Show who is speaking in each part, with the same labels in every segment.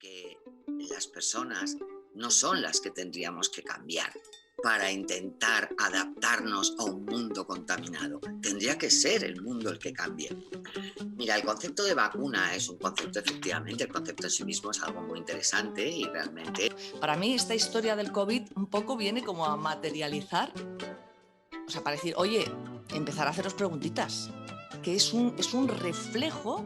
Speaker 1: que las personas no son las que tendríamos que cambiar para intentar adaptarnos a un mundo contaminado. Tendría que ser el mundo el que cambie. Mira, el concepto de vacuna es un concepto, efectivamente, el concepto en sí mismo es algo muy interesante y realmente...
Speaker 2: Para mí esta historia del COVID un poco viene como a materializar, o sea, para decir, oye, empezar a haceros preguntitas, que es un reflejo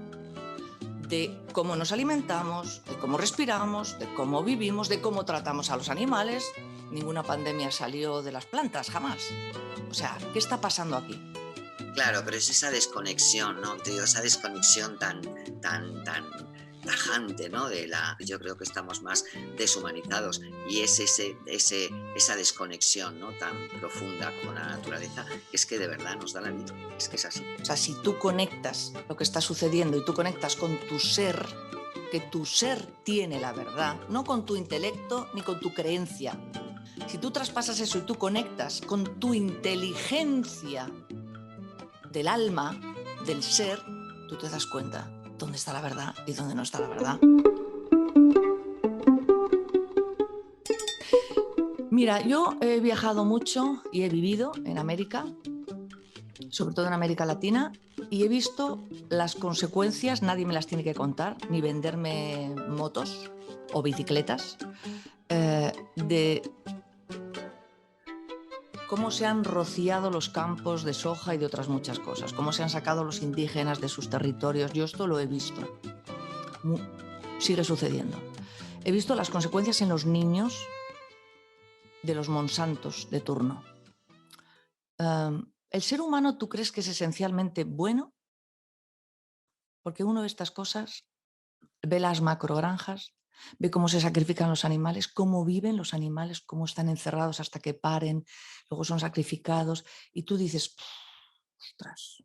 Speaker 2: de cómo nos alimentamos, de cómo respiramos, de cómo vivimos, de cómo tratamos a los animales. Ninguna pandemia salió de las plantas, jamás. O sea, ¿qué está pasando aquí?
Speaker 1: Claro, pero es esa desconexión, ¿no? Te digo, esa desconexión tan tajante, ¿no? Yo creo que estamos más deshumanizados y es esa desconexión, ¿no? Tan profunda con la naturaleza, que es que de verdad nos da la vida, es que es así.
Speaker 2: O sea, si tú conectas lo que está sucediendo y tú conectas con tu ser, que tu ser tiene la verdad, no con tu intelecto ni con tu creencia. Si tú traspasas eso y tú conectas con tu inteligencia del alma, del ser, tú te das cuenta dónde está la verdad y dónde no está la verdad. Mira, yo he viajado mucho y he vivido en América, sobre todo en América Latina, y he visto las consecuencias, nadie me las tiene que contar, ni venderme motos o bicicletas, de cómo se han rociado los campos de soja y de otras muchas cosas, cómo se han sacado los indígenas de sus territorios. Yo esto lo he visto. Sigue sucediendo. He visto las consecuencias en los niños de los Monsantos de turno. ¿El ser humano tú crees que es esencialmente bueno? Porque uno ve estas cosas, ve las macrogranjas, ve cómo se sacrifican los animales, cómo viven los animales, cómo están encerrados hasta que paren, luego son sacrificados, y tú dices, ostras,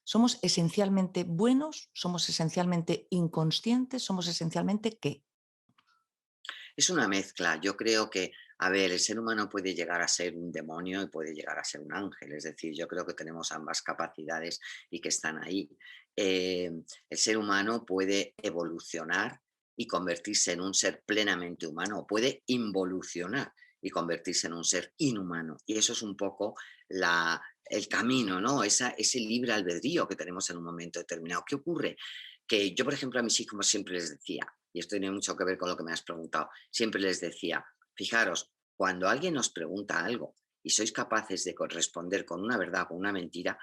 Speaker 2: ¿somos esencialmente buenos? ¿Somos esencialmente inconscientes? ¿Somos esencialmente qué?
Speaker 1: Es una mezcla. Yo creo que, a ver, el ser humano puede llegar a ser un demonio y puede llegar a ser un ángel. Es decir, yo creo que tenemos ambas capacidades y que están ahí. El ser humano puede evolucionar y convertirse en un ser plenamente humano, o puede involucionar y convertirse en un ser inhumano. Y eso es un poco el camino, ¿no? Ese libre albedrío que tenemos en un momento determinado. ¿Qué ocurre? Que yo, por ejemplo, a mis hijos siempre les decía, y esto tiene mucho que ver con lo que me has preguntado, siempre les decía, fijaros, cuando alguien nos pregunta algo y sois capaces de corresponder con una verdad o con una mentira,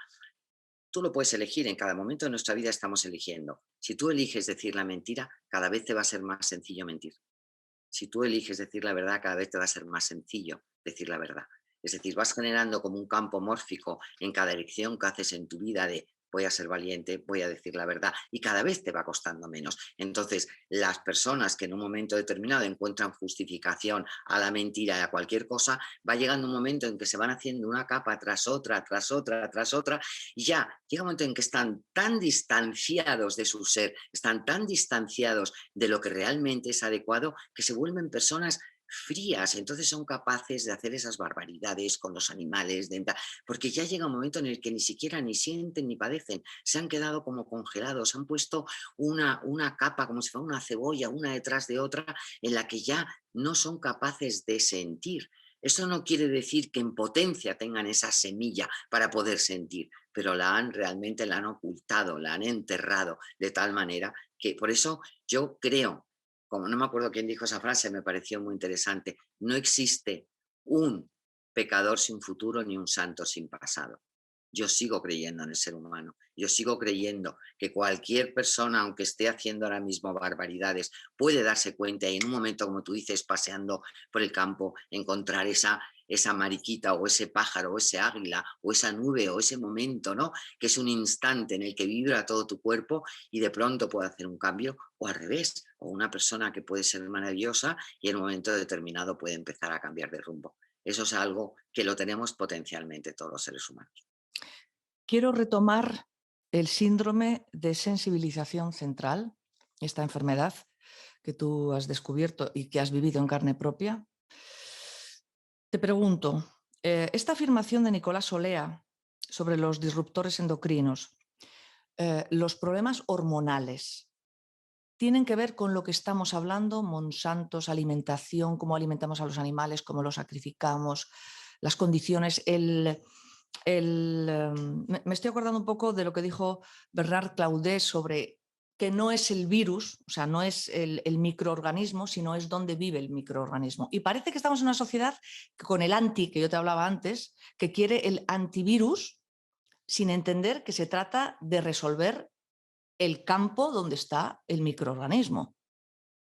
Speaker 1: tú lo puedes elegir, en cada momento de nuestra vida estamos eligiendo. Si tú eliges decir la mentira, cada vez te va a ser más sencillo mentir. Si tú eliges decir la verdad, cada vez te va a ser más sencillo decir la verdad. Es decir, vas generando como un campo mórfico en cada elección que haces en tu vida de voy a ser valiente, voy a decir la verdad y cada vez te va costando menos. Entonces, las personas que en un momento determinado encuentran justificación a la mentira y a cualquier cosa, va llegando un momento en que se van haciendo una capa tras otra, tras otra, tras otra, y ya llega un momento en que están tan distanciados de su ser, están tan distanciados de lo que realmente es adecuado, que se vuelven personas frías, entonces son capaces de hacer esas barbaridades con los animales, porque ya llega un momento en el que ni siquiera ni sienten ni padecen, se han quedado como congelados, han puesto una capa como si fuera una cebolla, una detrás de otra, en la que ya no son capaces de sentir. Eso no quiere decir que en potencia tengan esa semilla para poder sentir, pero realmente la han ocultado, la han enterrado de tal manera que por eso yo creo, como no me acuerdo quién dijo esa frase, me pareció muy interesante, no existe un pecador sin futuro ni un santo sin pasado. Yo sigo creyendo en el ser humano, yo sigo creyendo que cualquier persona, aunque esté haciendo ahora mismo barbaridades, puede darse cuenta y en un momento, como tú dices, paseando por el campo, encontrar esa mariquita o ese pájaro o ese águila o esa nube o ese momento, ¿no? Que es un instante en el que vibra todo tu cuerpo y de pronto puede hacer un cambio, o al revés, o una persona que puede ser maravillosa y en un momento determinado puede empezar a cambiar de rumbo. Eso es algo que lo tenemos potencialmente todos los seres humanos.
Speaker 2: Quiero retomar el síndrome de sensibilización central, esta enfermedad que tú has descubierto y que has vivido en carne propia. Te pregunto, esta afirmación de Nicolás Olea sobre los disruptores endocrinos, los problemas hormonales, tienen que ver con lo que estamos hablando, Monsantos, alimentación, cómo alimentamos a los animales, cómo los sacrificamos, las condiciones, me estoy acordando un poco de lo que dijo Bernard Claudet sobre que no es el virus, o sea, no es el microorganismo, sino es dónde vive el microorganismo. Y parece que estamos en una sociedad con el anti, que yo te hablaba antes, que quiere el antivirus sin entender que se trata de resolver el campo donde está el microorganismo,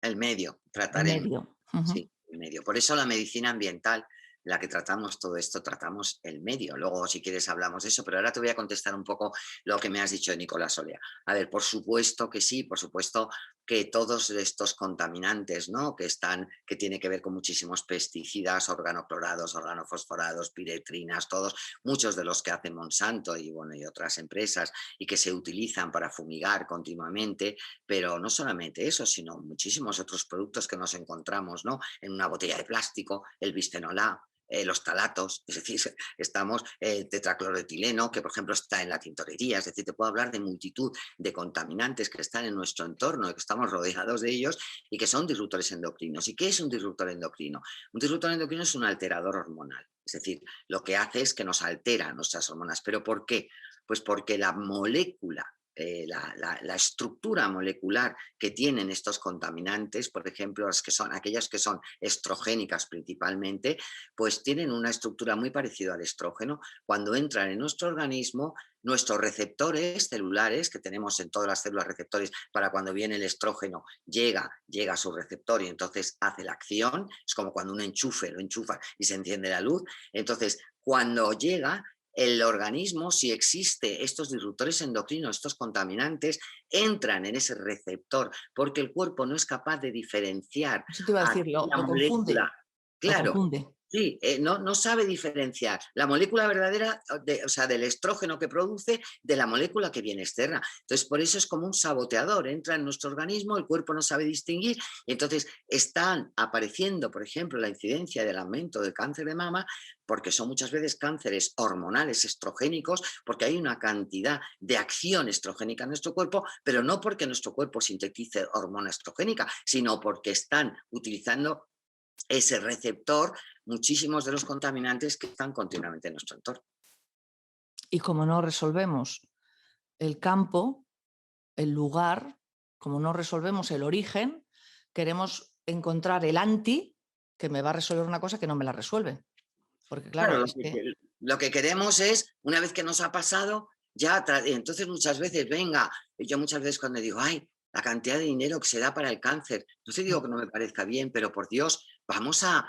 Speaker 1: El medio,
Speaker 2: el
Speaker 1: tratar el medio.
Speaker 2: medio. Ujú.
Speaker 1: Sí, el medio. Por eso la medicina ambiental, la que tratamos todo esto, tratamos el medio. Luego, si quieres, hablamos de eso, pero ahora te voy a contestar un poco lo que me has dicho de Nicolás Olea. A ver, por supuesto que sí, por supuesto que todos estos contaminantes, ¿no? Que están, que tiene que ver con muchísimos pesticidas, organoclorados, organofosforados, piretrinas, todos, muchos de los que hace Monsanto y bueno, y otras empresas y que se utilizan para fumigar continuamente, pero no solamente eso, sino muchísimos otros productos que nos encontramos, ¿no? En una botella de plástico, el bisfenol A, los talatos, es decir, estamos tetracloroetileno, que por ejemplo está en la tintorería, es decir, te puedo hablar de multitud de contaminantes que están en nuestro entorno, que estamos rodeados de ellos y que son disruptores endocrinos. ¿Y qué es un disruptor endocrino? Un disruptor endocrino es un alterador hormonal, es decir, lo que hace es que nos altera nuestras hormonas. ¿Pero por qué? Pues porque la molécula la estructura molecular que tienen estos contaminantes, por ejemplo, aquellas que son estrogénicas principalmente, pues tienen una estructura muy parecida al estrógeno. Cuando entran en nuestro organismo, nuestros receptores celulares, que tenemos en todas las células receptores para cuando viene el estrógeno, llega a su receptor y entonces hace la acción, es como cuando un enchufe lo enchufa y se enciende la luz. Entonces, cuando llega, el organismo, si existe estos disruptores endocrinos, estos contaminantes, entran en ese receptor porque el cuerpo no es capaz de diferenciar
Speaker 2: Eso te iba a decir,
Speaker 1: aquella
Speaker 2: lo confunde,
Speaker 1: molécula.
Speaker 2: lo
Speaker 1: Claro,
Speaker 2: confunde.
Speaker 1: sí, no sabe diferenciar la molécula verdadera, o sea, del estrógeno que produce, de la molécula que viene externa. Entonces, por eso es como un saboteador, entra en nuestro organismo, el cuerpo no sabe distinguir, y entonces están apareciendo, por ejemplo, la incidencia del aumento del cáncer de mama, porque son muchas veces cánceres hormonales estrogénicos, porque hay una cantidad de acción estrogénica en nuestro cuerpo, pero no porque nuestro cuerpo sintetice hormona estrogénica, sino porque están utilizando ese receptor muchísimos de los contaminantes que están continuamente en nuestro entorno.
Speaker 2: Y como no resolvemos el campo, el lugar, como no resolvemos el origen, queremos encontrar el anti que me va a resolver una cosa que no me la resuelve. Porque
Speaker 1: Claro,
Speaker 2: claro, es que
Speaker 1: lo que queremos es, una vez que nos ha pasado, ya, entonces muchas veces, venga, yo muchas veces cuando digo, ay, la cantidad de dinero que se da para el cáncer, no te digo que no me parezca bien, pero por Dios, vamos a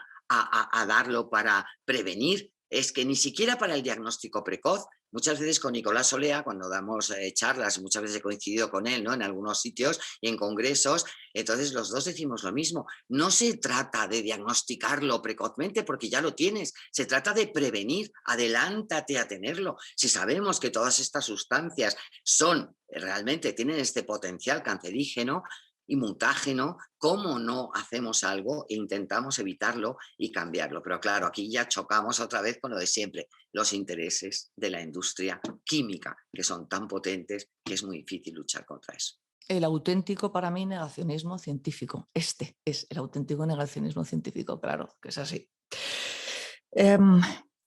Speaker 1: darlo para prevenir. Es que ni siquiera para el diagnóstico precoz. Muchas veces con Nicolás Olea, cuando damos charlas, muchas veces he coincidido con él, ¿no? En algunos sitios y en congresos, entonces los dos decimos lo mismo. No se trata de diagnosticarlo precozmente porque ya lo tienes, se trata de prevenir, adelántate a tenerlo. Si sabemos que todas estas sustancias son realmente, tienen este potencial cancerígeno y mutágeno, ¿cómo no hacemos algo e intentamos evitarlo y cambiarlo? Pero claro, aquí ya chocamos otra vez con lo de siempre, los intereses de la industria química, que son tan potentes que es muy difícil luchar contra eso.
Speaker 2: el auténtico para mí negacionismo científico. Este es el auténtico negacionismo científico, claro, que es así.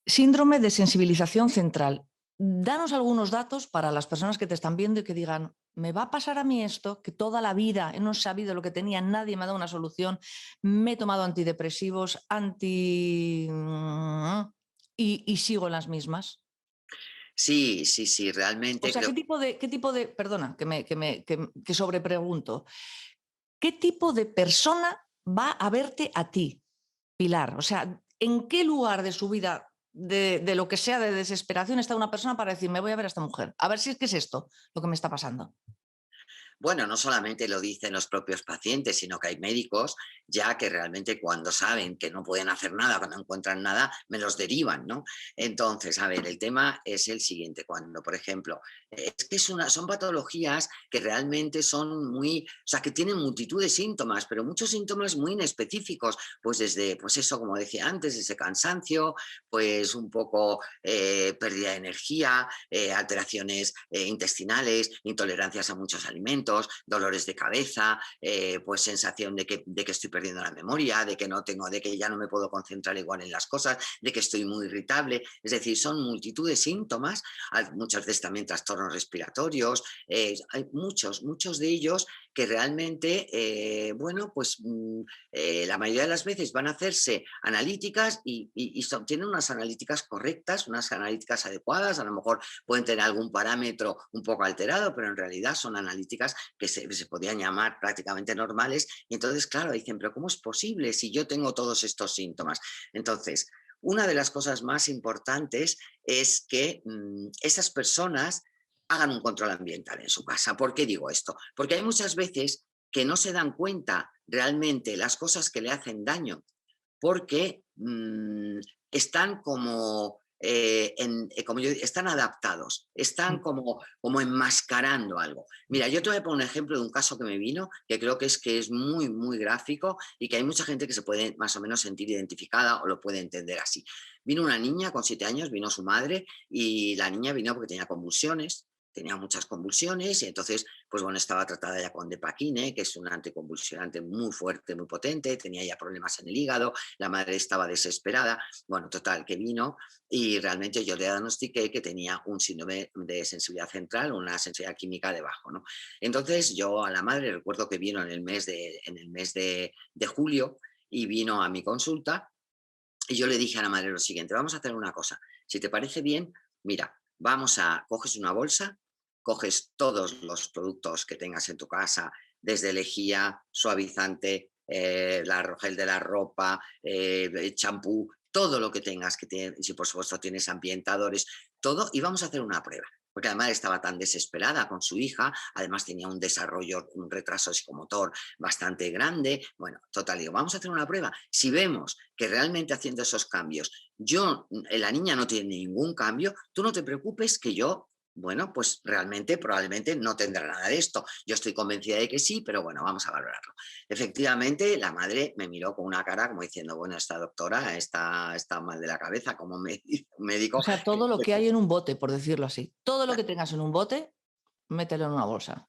Speaker 2: Síndrome de sensibilización central. Danos algunos datos para las personas que te están viendo y que digan, me va a pasar a mí esto, que toda la vida no he sabido lo que tenía, nadie me ha dado una solución, me he tomado antidepresivos, y sigo en las mismas.
Speaker 1: Sí, sí, sí,
Speaker 2: O
Speaker 1: realmente
Speaker 2: sea,
Speaker 1: creo.
Speaker 2: perdona, que sobrepregunto, ¿qué tipo de persona va a verte a ti, Pilar? O sea, ¿en qué lugar de su vida, de lo que sea de desesperación, está una persona para decir, me voy a ver a esta mujer? A ver si es que es esto lo que me está pasando.
Speaker 1: Bueno, no solamente lo dicen los propios pacientes, sino que hay médicos ya que realmente cuando saben que no pueden hacer nada, cuando no encuentran nada, me los derivan, ¿no? Entonces, a ver, el tema es el siguiente, cuando, por ejemplo, es que son patologías que realmente son muy, o sea, que tienen multitud de síntomas, pero muchos síntomas muy inespecíficos, pues desde, pues eso, como decía antes, ese cansancio, pues un poco pérdida de energía, alteraciones intestinales, intolerancias a muchos alimentos, pensamientos, dolores de cabeza, pues sensación de que estoy perdiendo la memoria, de que no tengo, de que ya no me puedo concentrar igual en las cosas, de que estoy muy irritable. Es decir, son multitud de síntomas, muchas veces también trastornos respiratorios, hay muchos de ellos que realmente, bueno, pues la mayoría de las veces van a hacerse analíticas y tienen unas analíticas correctas, unas analíticas adecuadas, a lo mejor pueden tener algún parámetro un poco alterado, pero en realidad son analíticas que se podrían llamar prácticamente normales. Y entonces, claro, dicen, pero ¿cómo es posible si yo tengo todos estos síntomas? Entonces, una de las cosas más importantes es que esas personas hagan un control ambiental en su casa. ¿Por qué digo esto? Porque hay muchas veces que no se dan cuenta realmente las cosas que le hacen daño, porque están como, están adaptados, están como enmascarando algo. Mira, yo te voy a poner un ejemplo de un caso que me vino, que creo que es muy, muy gráfico y que hay mucha gente que se puede más o menos sentir identificada o lo puede entender así. Vino una niña con 7 años, vino su madre y la niña vino porque tenía muchas convulsiones y entonces, pues bueno, estaba tratada ya con Depaquine, que es un anticonvulsionante muy fuerte, muy potente, tenía ya problemas en el hígado, la madre estaba desesperada, bueno, total, que vino y realmente yo le diagnostiqué que tenía un síndrome de sensibilidad central, una sensibilidad química de bajo, ¿no? Entonces yo a la madre recuerdo que vino en el mes de julio y vino a mi consulta y yo le dije a la madre lo siguiente, vamos a hacer una cosa, si te parece bien, mira, coges una bolsa, coges todos los productos que tengas en tu casa, desde lejía, suavizante, gel de la ropa, champú, todo lo que tengas, si por supuesto tienes ambientadores, todo, y vamos a hacer una prueba. Porque además estaba tan desesperada con su hija, además tenía un desarrollo, un retraso psicomotor bastante grande. Bueno, total, digo, vamos a hacer una prueba. Si vemos que realmente haciendo esos cambios, la niña no tiene ningún cambio, tú no te preocupes que yo, bueno, pues realmente probablemente no tendrá nada de esto. Yo estoy convencida de que sí, pero bueno, vamos a valorarlo. Efectivamente, la madre me miró con una cara como diciendo, bueno, esta doctora está mal de la cabeza, como me dice un
Speaker 2: O
Speaker 1: médico.
Speaker 2: sea, todo lo que hay en un bote, por decirlo así. Todo lo que tengas en un bote, mételo en una bolsa.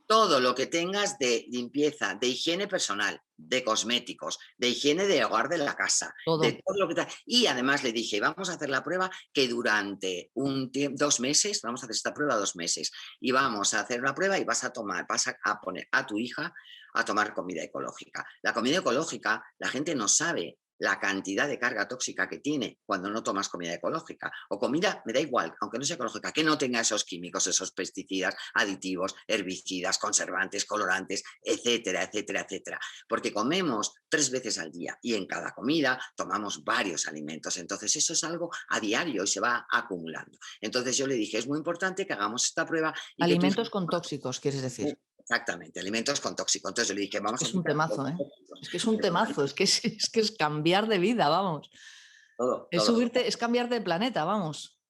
Speaker 1: Todo lo que tengas de limpieza, de higiene personal, de cosméticos, de higiene de hogar de la casa,
Speaker 2: Todo.
Speaker 1: de todo lo que y además le dije, vamos a hacer la prueba que durante 2 meses, vamos a hacer esta prueba 2 meses, y vamos a hacer una prueba y vas a poner a tu hija a tomar comida ecológica. La comida ecológica, la gente no sabe la cantidad de carga tóxica que tiene cuando no tomas comida ecológica. O comida, me da igual, aunque no sea ecológica, que no tenga esos químicos, esos pesticidas, aditivos, herbicidas, conservantes, colorantes, etcétera, etcétera, etcétera. Porque comemos 3 veces al día y en cada comida tomamos varios alimentos. Entonces eso es algo a diario y se va acumulando. Entonces yo le dije, es muy importante que hagamos esta prueba y que tu hija...
Speaker 2: Alimentos con tóxicos, quieres decir.
Speaker 1: Exactamente, alimentos con tóxicos. Entonces yo le dije,
Speaker 2: Es que
Speaker 1: vamos a
Speaker 2: es un
Speaker 1: quitar los
Speaker 2: temazo, ¿eh?
Speaker 1: tóxicos.
Speaker 2: Es que es un temazo, es que es cambiar de vida, vamos.
Speaker 1: Todo,
Speaker 2: Es
Speaker 1: todo.
Speaker 2: subirte, es cambiar de planeta, vamos.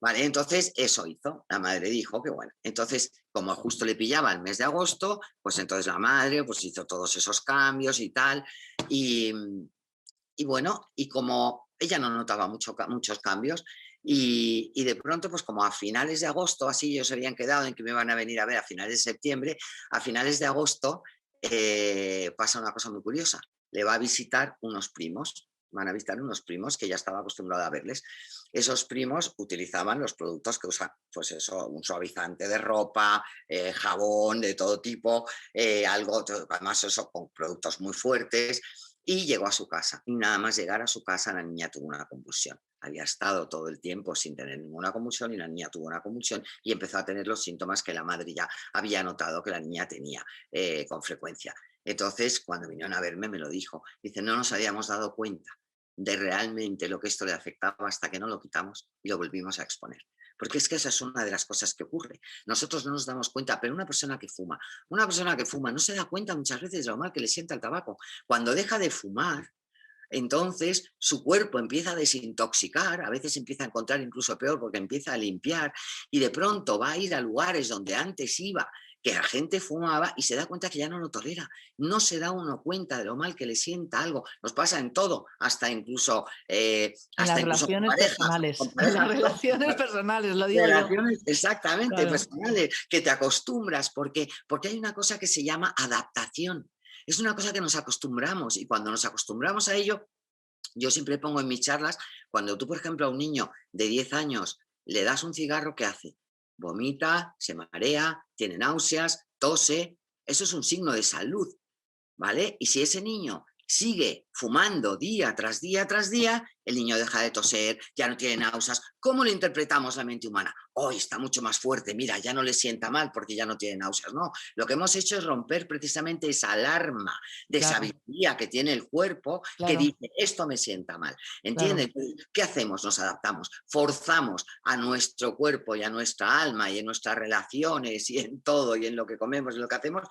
Speaker 1: Vale, entonces eso hizo. La madre dijo que bueno. Entonces, como justo le pillaba el mes de agosto, pues entonces la madre pues hizo todos esos cambios y tal. Y, y bueno, y como ella no notaba muchos cambios, y de pronto, pues como a finales de agosto, así ellos se habían quedado en que me iban a venir a ver a finales de septiembre, a finales de agosto pasa una cosa muy curiosa. Le va a visitar unos primos, van a visitar unos primos que ya estaba acostumbrado a verles. Esos primos utilizaban los productos que usan, pues eso, un suavizante de ropa, jabón de todo tipo, además eso con productos muy fuertes, y llegó a su casa. Y nada más llegar a su casa, la niña tuvo una convulsión. Había estado todo el tiempo sin tener ninguna convulsión y la niña tuvo una convulsión y empezó a tener los síntomas que la madre ya había notado que la niña tenía con frecuencia. Entonces, cuando vinieron a verme, me lo dijo. Dice, no nos habíamos dado cuenta de realmente lo que esto le afectaba hasta que no lo quitamos y lo volvimos a exponer. Porque es que esa es una de las cosas que ocurre. Nosotros no nos damos cuenta, pero una persona que fuma no se da cuenta muchas veces de lo mal que le sienta el tabaco. Cuando deja de fumar, entonces su cuerpo empieza a desintoxicar, a veces empieza a encontrar incluso peor porque empieza a limpiar y de pronto va a ir a lugares donde antes iba que la gente fumaba y se da cuenta que ya no lo tolera. No se da uno cuenta de lo mal que le sienta algo. Nos pasa en todo,
Speaker 2: En las
Speaker 1: hasta incluso
Speaker 2: relaciones
Speaker 1: con
Speaker 2: personales, en las
Speaker 1: parejas
Speaker 2: relaciones
Speaker 1: tóxicas.
Speaker 2: personales, lo digo yo.
Speaker 1: Relaciones exactamente,
Speaker 2: Claro,
Speaker 1: personales, que te acostumbras, porque hay una cosa que se llama adaptación. Es una cosa que nos acostumbramos y cuando nos acostumbramos a ello, yo siempre pongo en mis charlas, cuando tú, por ejemplo, a un niño de 10 años le das un cigarro, ¿qué hace? Vomita, se marea, tiene náuseas, tose. Eso es un signo de salud. ¿Vale? Y si ese niño sigue fumando día tras día tras día, el niño deja de toser, ya no tiene náuseas. ¿Cómo lo interpretamos la mente humana? Hoy está mucho más fuerte, mira, ya no le sienta mal porque ya no tiene náuseas. No, lo que hemos hecho es romper precisamente esa alarma de
Speaker 2: claro,
Speaker 1: sabiduría que tiene el cuerpo que
Speaker 2: claro,
Speaker 1: dice, esto me sienta mal.
Speaker 2: claro.
Speaker 1: ¿Entiendes? ¿Qué hacemos? Nos adaptamos, forzamos a nuestro cuerpo y a nuestra alma y en nuestras relaciones y en todo y en lo que comemos y lo que hacemos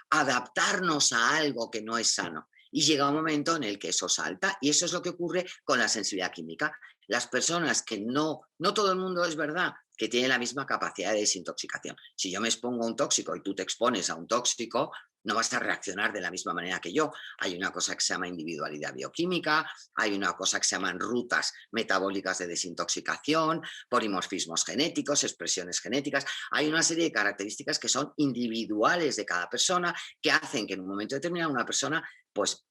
Speaker 1: adaptarnos a algo que no es sano. Y llega un momento en el que eso salta y eso es lo que ocurre con la sensibilidad química. Las personas que no todo el mundo es verdad que tiene la misma capacidad de desintoxicación. Si yo me expongo a un tóxico y tú te expones a un tóxico, no vas a reaccionar de la misma manera que yo. Hay una cosa que se llama individualidad bioquímica, hay una cosa que se llaman rutas metabólicas de desintoxicación, polimorfismos genéticos, expresiones genéticas. Hay una serie de características que son individuales de cada persona que hacen que en un momento determinado una persona pues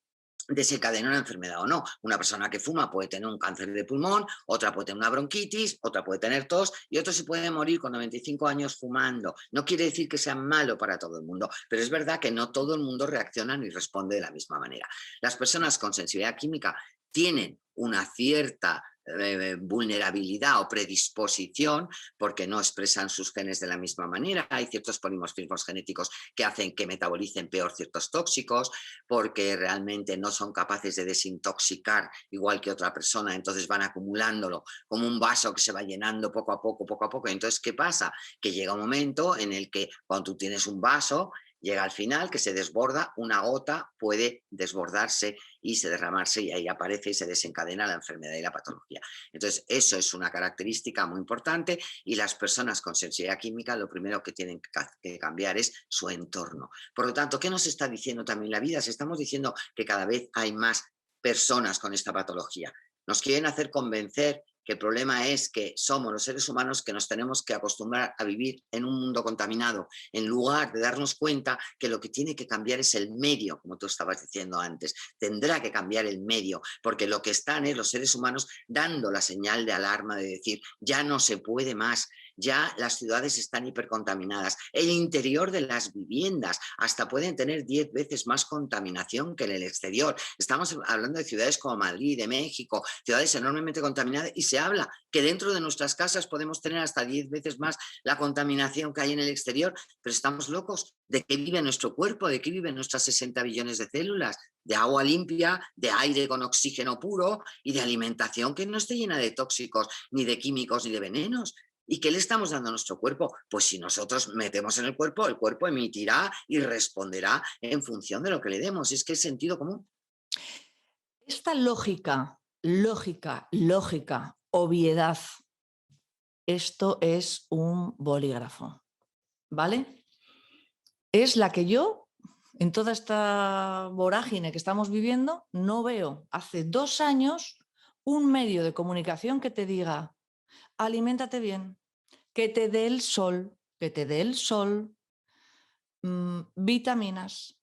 Speaker 1: desencadena una enfermedad o no. Una persona que fuma puede tener un cáncer de pulmón, otra puede tener una bronquitis, otra puede tener tos y otro se puede morir con 95 años fumando. No quiere decir que sea malo para todo el mundo, pero es verdad que no todo el mundo reacciona ni responde de la misma manera. Las personas con sensibilidad química tienen una cierta vulnerabilidad o predisposición porque no expresan sus genes de la misma manera. Hay ciertos polimorfismos genéticos que hacen que metabolicen peor ciertos tóxicos porque realmente no son capaces de desintoxicar igual que otra persona, entonces van acumulándolo como un vaso que se va llenando poco a poco, poco a poco. Entonces, ¿qué pasa? Que llega un momento en el que cuando tú tienes un vaso, llega al final que se desborda, una gota puede desbordarse y se derramarse y ahí aparece y se desencadena la enfermedad y la patología. Entonces, eso es una característica muy importante y las personas con sensibilidad química lo primero que tienen que cambiar es su entorno. Por lo tanto, ¿qué nos está diciendo también la vida? Si estamos diciendo que cada vez hay más personas con esta patología. Nos quieren hacer convencer que el problema es que somos los seres humanos que nos tenemos que acostumbrar a vivir en un mundo contaminado, en lugar de darnos cuenta que lo que tiene que cambiar es el medio, como tú estabas diciendo antes. Tendrá que cambiar el medio, porque lo que están es los seres humanos dando la señal de alarma de decir, ya no se puede más, ya las ciudades están hipercontaminadas. El interior de las viviendas hasta pueden tener 10 veces más contaminación que en el exterior. Estamos hablando de ciudades como Madrid, de México, ciudades enormemente contaminadas y se habla que dentro de nuestras casas podemos tener hasta 10 veces más la contaminación que hay en el exterior, pero estamos locos. ¿De qué vive nuestro cuerpo? ¿De qué viven nuestras 60 billones de células? De agua limpia, de aire con oxígeno puro y de alimentación que no esté llena de tóxicos, ni de químicos, ni de venenos. ¿Y qué le estamos dando a nuestro cuerpo? Pues si nosotros metemos en el cuerpo emitirá y responderá en función de lo que le demos. Es que es sentido común.
Speaker 2: Esta lógica, obviedad, esto es un bolígrafo, ¿vale? Es la que yo, en toda esta vorágine que estamos viviendo, no veo hace 2 años un medio de comunicación que te diga, aliméntate bien, que te dé el sol, que te dé el sol, vitaminas,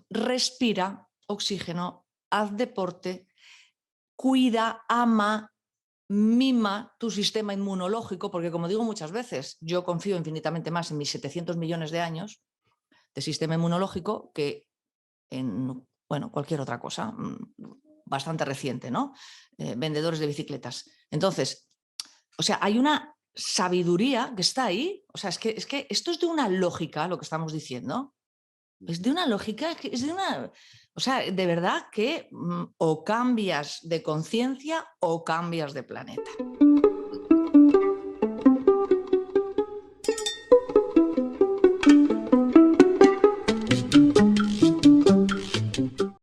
Speaker 2: respira, oxígeno, haz deporte, cuida, ama, mima tu sistema inmunológico, porque como digo muchas veces, yo confío infinitamente más en mis 700 millones de años de sistema inmunológico que en bueno, cualquier otra cosa, bastante reciente, ¿no? Vendedores de bicicletas. Entonces, o sea, hay una sabiduría que está ahí. O sea, es que esto es de una lógica, lo que estamos diciendo. Es de una lógica, es de una... O sea, de verdad que o cambias de conciencia o cambias de planeta.